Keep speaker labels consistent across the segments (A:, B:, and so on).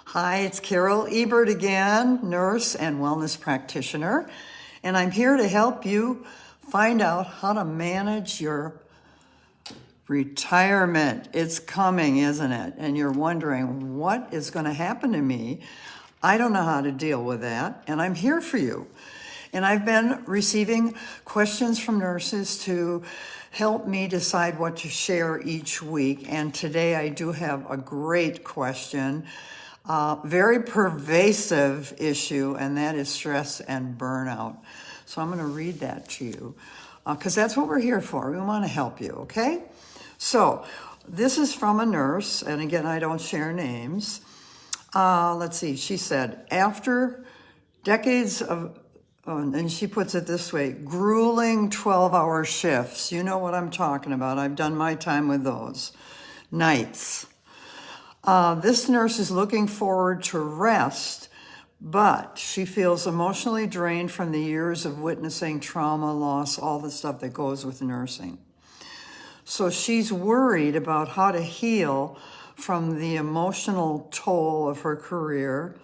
A: Hi, it's Carol Ebert again, nurse and wellness practitioner, and I'm here to help you find out how to manage your retirement. It's coming, isn't it? And you're wondering, what is going to happen to me? I don't know how to deal with that, and I'm here for you. And I've been receiving questions from nurses to help me decide what to share each week. And today I do have a great question, very pervasive issue, and that is stress and burnout. So I'm going to read that to you because that's what we're here for. We want to help you, okay? So this is from a nurse, and again, I don't share names. Let's see, she said, after decades of and she puts it this way, grueling 12-hour shifts. You know what I'm talking about. I've done my time with those. Nights. This nurse is looking forward to rest, but she feels emotionally drained from the years of witnessing trauma, loss, all the stuff that goes with nursing. So she's worried about how to heal from the emotional toll of her career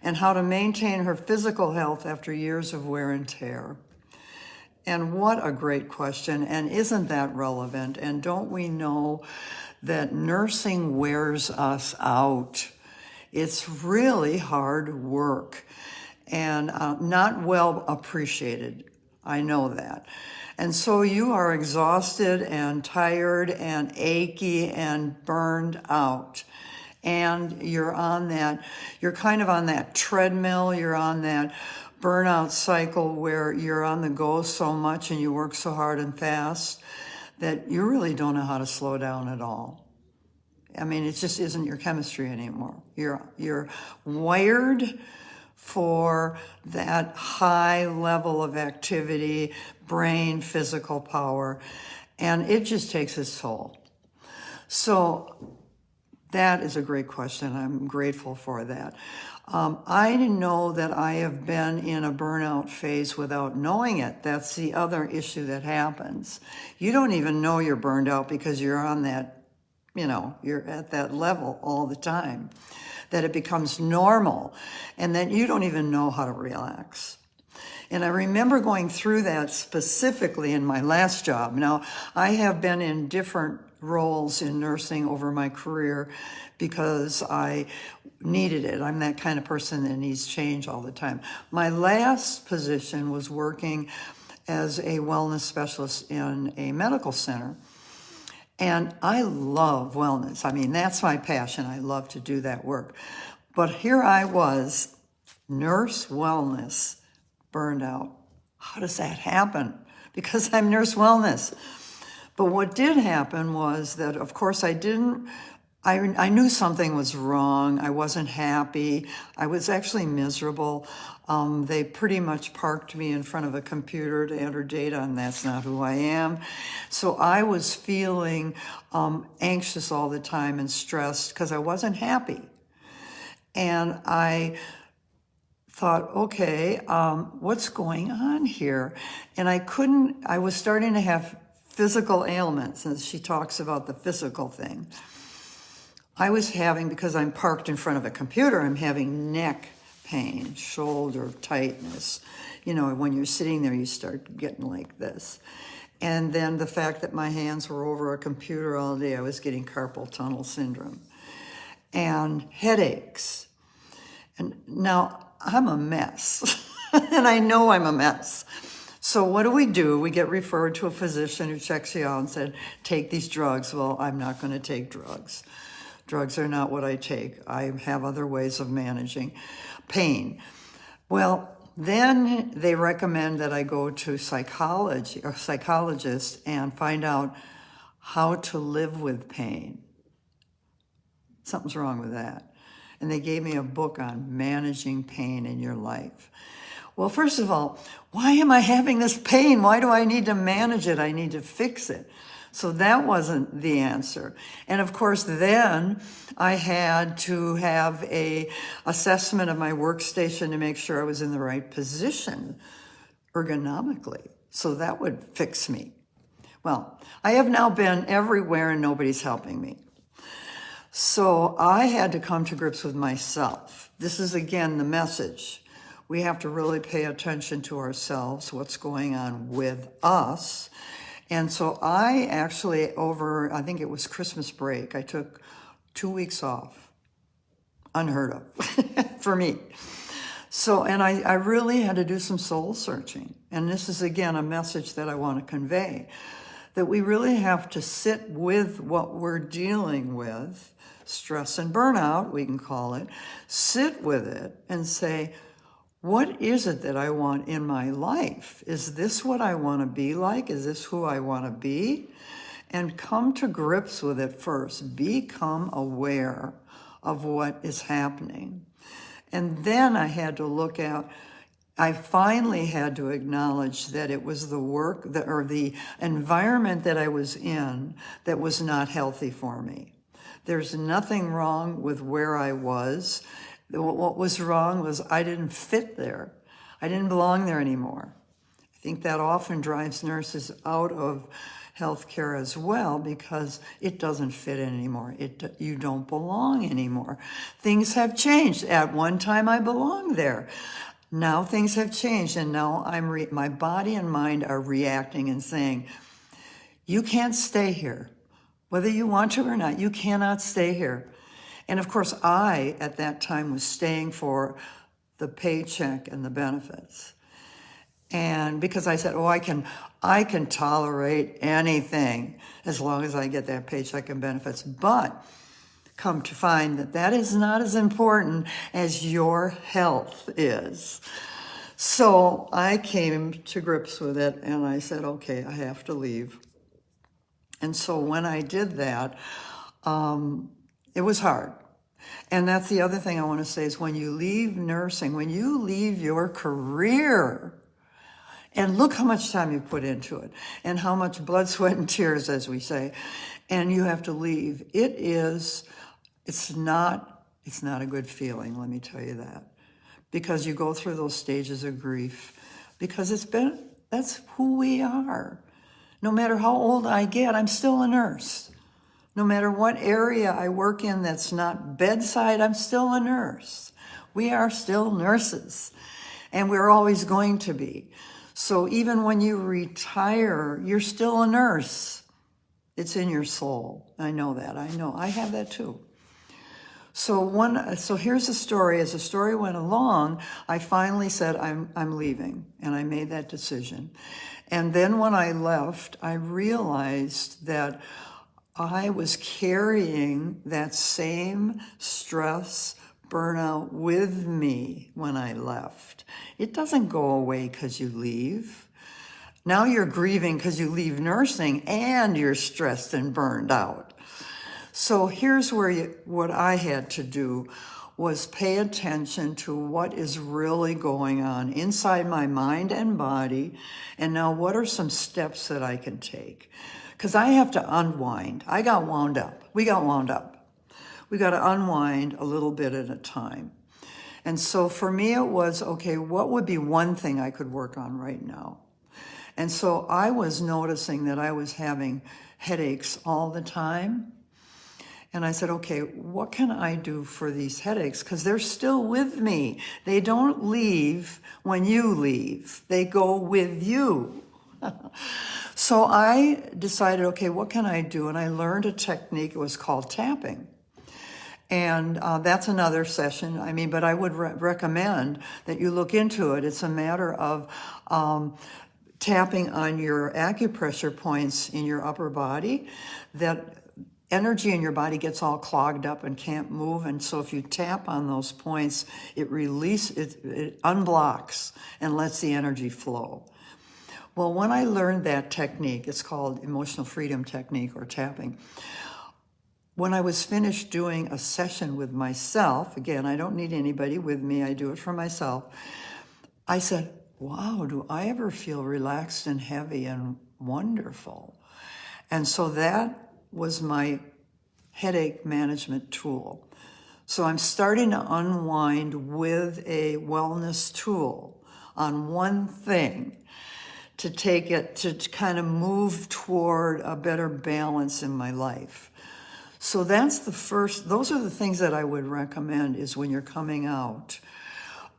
A: and how to maintain her physical health after years of wear and tear. And what a great question, and isn't that relevant? And don't we know that nursing wears us out? It's really hard work and not well appreciated. I know that. And so you are exhausted and tired and achy and burned out. And you're kind of on that treadmill, you're on that burnout cycle where you're on the go so much and you work so hard and fast that you really don't know how to slow down at all. I mean, it just isn't your chemistry anymore. You're wired for that high level of activity, brain, physical power, and it just takes its toll. So that is a great question. I'm grateful for that. I know that I have been in a burnout phase without knowing it. That's the other issue that happens. You don't even know you're burned out because you're on that, you're at that level all the time, that it becomes normal, and then you don't even know how to relax. And I remember going through that specifically in my last job. Now, I have been in different roles in nursing over my career because I needed it. I'm that kind of person that needs change all the time. My last position was working as a wellness specialist in a medical center. And I love wellness. I mean, that's my passion. I love to do that work. But here I was, nurse wellness, burned out. How does that happen? Because I'm nurse wellness. But what did happen was that, of course, I knew something was wrong. I wasn't happy. I was actually miserable. They pretty much parked me in front of a computer to enter data, and that's not who I am. So I was feeling anxious all the time and stressed because I wasn't happy. And I thought, okay, what's going on here? And I was starting to have physical ailments, and she talks about the physical thing. I was having, because I'm parked in front of a computer, I'm having neck pain, shoulder tightness. When you're sitting there, you start getting like this. And then the fact that my hands were over a computer all day, I was getting carpal tunnel syndrome. And headaches. And now I'm a mess, and I know I'm a mess. So what do? We get referred to a physician who checks you out and said, take these drugs. Well, I'm not going to take drugs. Drugs are not what I take. I have other ways of managing pain. Well, then they recommend that I go to psychologist and find out how to live with pain. Something's wrong with that. And they gave me a book on managing pain in your life. Well, first of all, why am I having this pain? Why do I need to manage it? I need to fix it. So that wasn't the answer. And of course, then I had to have a assessment of my workstation to make sure I was in the right position ergonomically. So that would fix me. Well, I have now been everywhere and nobody's helping me. So I had to come to grips with myself. This is, again, the message. We have to really pay attention to ourselves, what's going on with us. And so I actually, I think it was Christmas break, I took 2 weeks off. Unheard of for me. So, and I really had to do some soul searching. And this is, again, a message that I want to convey, that we really have to sit with what we're dealing with, stress and burnout, we can call it, sit with it and say, what is it that I want in my life? Is this what I want to be like? Is this who I want to be? And come to grips with it first. Become aware of what is happening. And then I finally had to acknowledge that it was the work or the environment that I was in that was not healthy for me. There's nothing wrong with where I was. What was wrong was I didn't fit there. I didn't belong there anymore. I think that often drives nurses out of healthcare as well, because it doesn't fit anymore. You don't belong anymore. Things have changed. At one time I belonged there. Now things have changed, and now my body and mind are reacting and saying, you can't stay here. Whether you want to or not, you cannot stay here. And of course, I, at that time, was staying for the paycheck and the benefits. And because I said, I can tolerate anything as long as I get that paycheck and benefits. But come to find that is not as important as your health is. So I came to grips with it, and I said, okay, I have to leave. And so when I did that, it was hard. And that's the other thing I want to say is when you leave nursing, when you leave your career, and look how much time you put into it, and how much blood, sweat, and tears, as we say, and you have to leave. It's not a good feeling, let me tell you that, because you go through those stages of grief, because that's who we are. No matter how old I get, I'm still a nurse. No matter what area I work in that's not bedside, I'm still a nurse. We are still nurses, and we're always going to be. So even when you retire, you're still a nurse. It's in your soul. I know that. I have that too. So here's the story. As the story went along, I finally said, I'm leaving, and I made that decision. And then when I left, I realized that I was carrying that same stress, burnout with me when I left. It doesn't go away because you leave. Now you're grieving because you leave nursing and you're stressed and burned out. So here's what I had to do was pay attention to what is really going on inside my mind and body, and now what are some steps that I can take? Because I have to unwind. I got wound up. We got wound up. We got to unwind a little bit at a time. And so for me, it was, okay, what would be one thing I could work on right now? And so I was noticing that I was having headaches all the time. And I said, okay, what can I do for these headaches? Because they're still with me. They don't leave when you leave. They go with you. So I decided, okay, what can I do? And I learned a technique. It was called tapping. And that's another session. But I would recommend that you look into it. It's a matter of tapping on your acupressure points in your upper body. That energy in your body gets all clogged up and can't move. And so if you tap on those points, it unblocks and lets the energy flow. Well, when I learned that technique, it's called emotional freedom technique or tapping. When I was finished doing a session with myself, again, I don't need anybody with me, I do it for myself, I said, wow, do I ever feel relaxed and heavy and wonderful? And so that was my headache management tool. So I'm starting to unwind with a wellness tool on one thing to kind of move toward a better balance in my life. So that's those are the things that I would recommend is when you're coming out.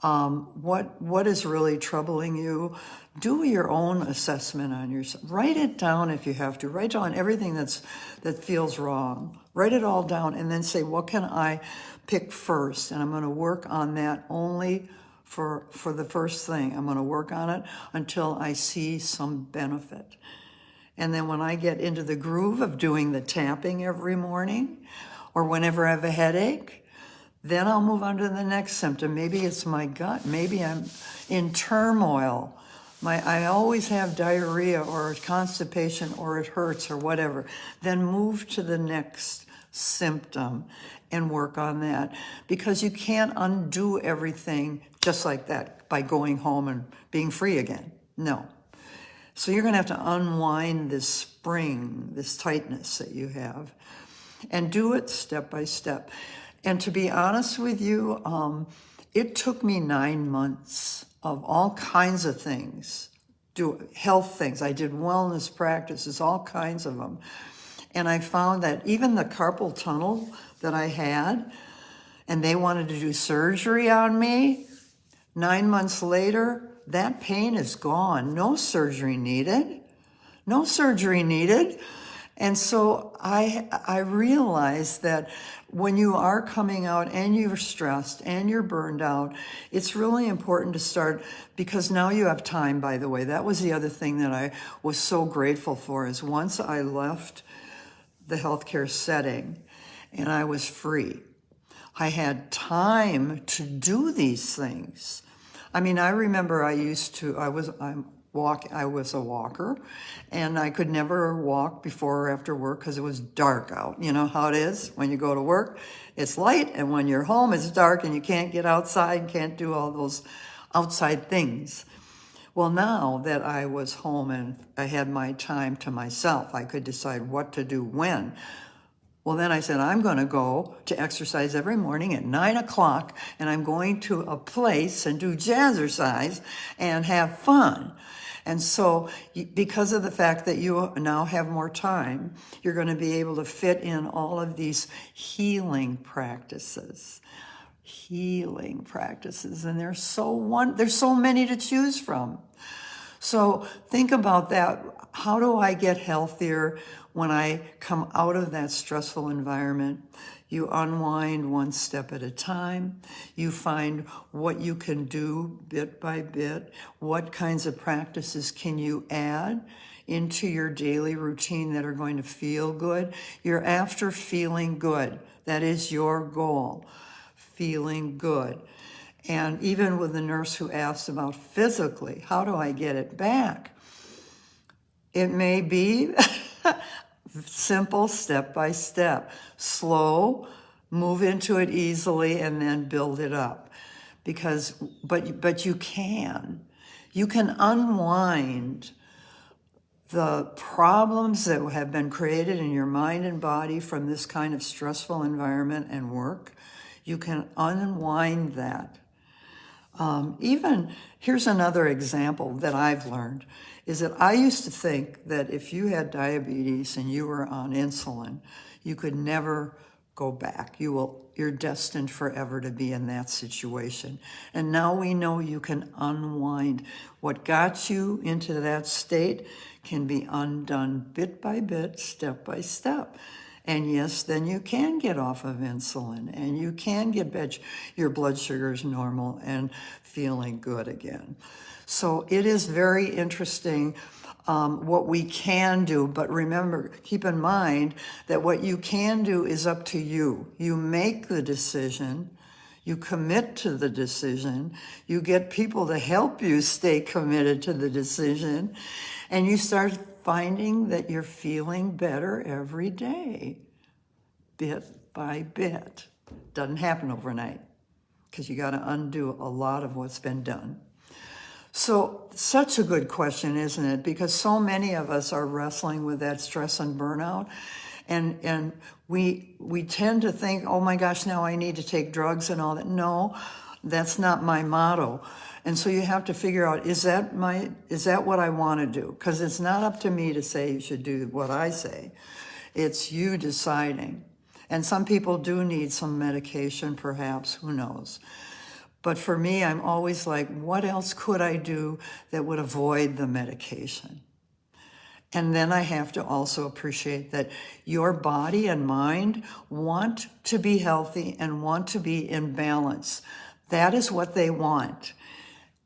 A: What is really troubling you? Do your own assessment on yourself. Write it down if you have to. Write down everything that feels wrong. Write it all down and then say, what can I pick first? And I'm going to work on that only for the first thing. I'm going to work on it until I see some benefit. And then when I get into the groove of doing the tapping every morning or whenever I have a headache, then I'll move on to the next symptom. Maybe it's my gut. Maybe I'm in turmoil. I always have diarrhea or constipation or it hurts or whatever. Then move to the next symptom and work on that. Because you can't undo everything just like that by going home and being free again. No. So you're going to have to unwind this spring, this tightness that you have, and do it step by step. And to be honest with you, it took me 9 months of all kinds of things, do health things. I did wellness practices, all kinds of them. And I found that even the carpal tunnel that I had, and they wanted to do surgery on me, 9 months later, that pain is gone. No surgery needed. No surgery needed. And so I realized that when you are coming out and you're stressed and you're burned out, it's really important to start, because now you have time, by the way. That was the other thing that I was so grateful for, is once I left the healthcare setting and I was free, I had time to do these things. I mean, I remember I was a walker, and I could never walk before or after work because it was dark out. You know how it is when you go to work, it's light, and when you're home, it's dark, and you can't get outside, can't do all those outside things. Well, now that I was home and I had my time to myself, I could decide what to do when. Well, then I said, I'm going to go to exercise every morning at 9 o'clock, and I'm going to a place and do jazzercise and have fun. And so because of the fact that you now have more time, you're going to be able to fit in all of these healing practices. And there's so many to choose from. So think about that. How do I get healthier when I come out of that stressful environment? You unwind one step at a time. You find what you can do bit by bit. What kinds of practices can you add into your daily routine that are going to feel good? You're after feeling good. That is your goal, feeling good. And even with the nurse who asked about physically, how do I get it back? It may be simple, step by step, slow, move into it easily, and then build it up. But you can unwind the problems that have been created in your mind and body from this kind of stressful environment and work. You can unwind that. Here's another example that I've learned, is that I used to think that if you had diabetes and you were on insulin, you could never go back. You're destined forever to be in that situation. And now we know you can unwind. What got you into that state can be undone bit by bit, step by step. And yes, then you can get off of insulin and you can get your blood sugars normal and feeling good again. So it is very interesting what we can do. But remember, keep in mind that what you can do is up to you. You make the decision. You commit to the decision. You get people to help you stay committed to the decision. And you start finding that you're feeling better every day, bit by bit. Doesn't happen overnight because you got to undo a lot of what's been done. So such a good question, isn't it? Because so many of us are wrestling with that stress and burnout. And we tend to think, oh my gosh, now I need to take drugs and all that. No, that's not my motto. And so you have to figure out, is that what I want to do? Because it's not up to me to say you should do what I say. It's you deciding. And some people do need some medication, perhaps, who knows. But for me, I'm always like, what else could I do that would avoid the medication? And then I have to also appreciate that your body and mind want to be healthy and want to be in balance. That is what they want.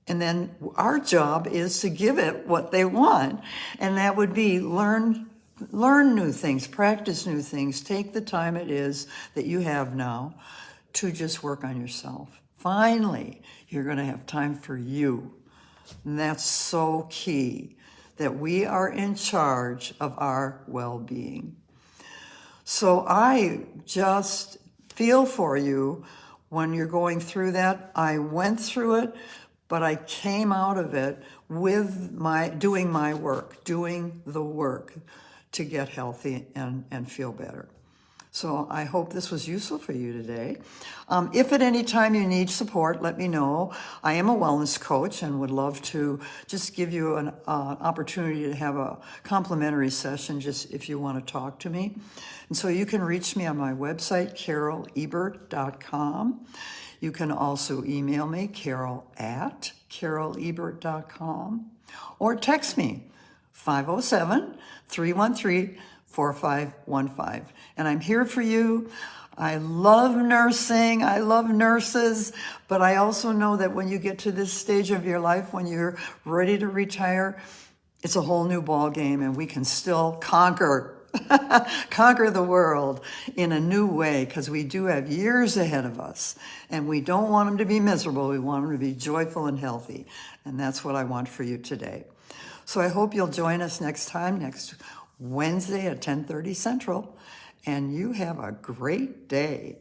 A: And then our job is to give it what they want. And that would be learn new things, practice new things, take the time it is that you have now to just work on yourself. Finally, you're going to have time for you. And that's so key, that we are in charge of our well-being. So I just feel for you when you're going through that. I went through it, but I came out of it with doing my work, doing the work to get healthy and feel better. So I hope this was useful for you today. If at any time you need support, let me know. I am a wellness coach and would love to just give you an opportunity to have a complimentary session just if you want to talk to me. And so you can reach me on my website, carolebert.com. You can also email me, carol@carolebert.com, or text me, 507-313-4515. And I'm here for you. I love nursing. I love nurses. But I also know that when you get to this stage of your life, when you're ready to retire, it's a whole new ball game, and we can still conquer the world in a new way, because we do have years ahead of us, and we don't want them to be miserable. We want them to be joyful and healthy. And that's what I want for you today. So I hope you'll join us next time, next Wednesday at 10:30 Central. And you have a great day.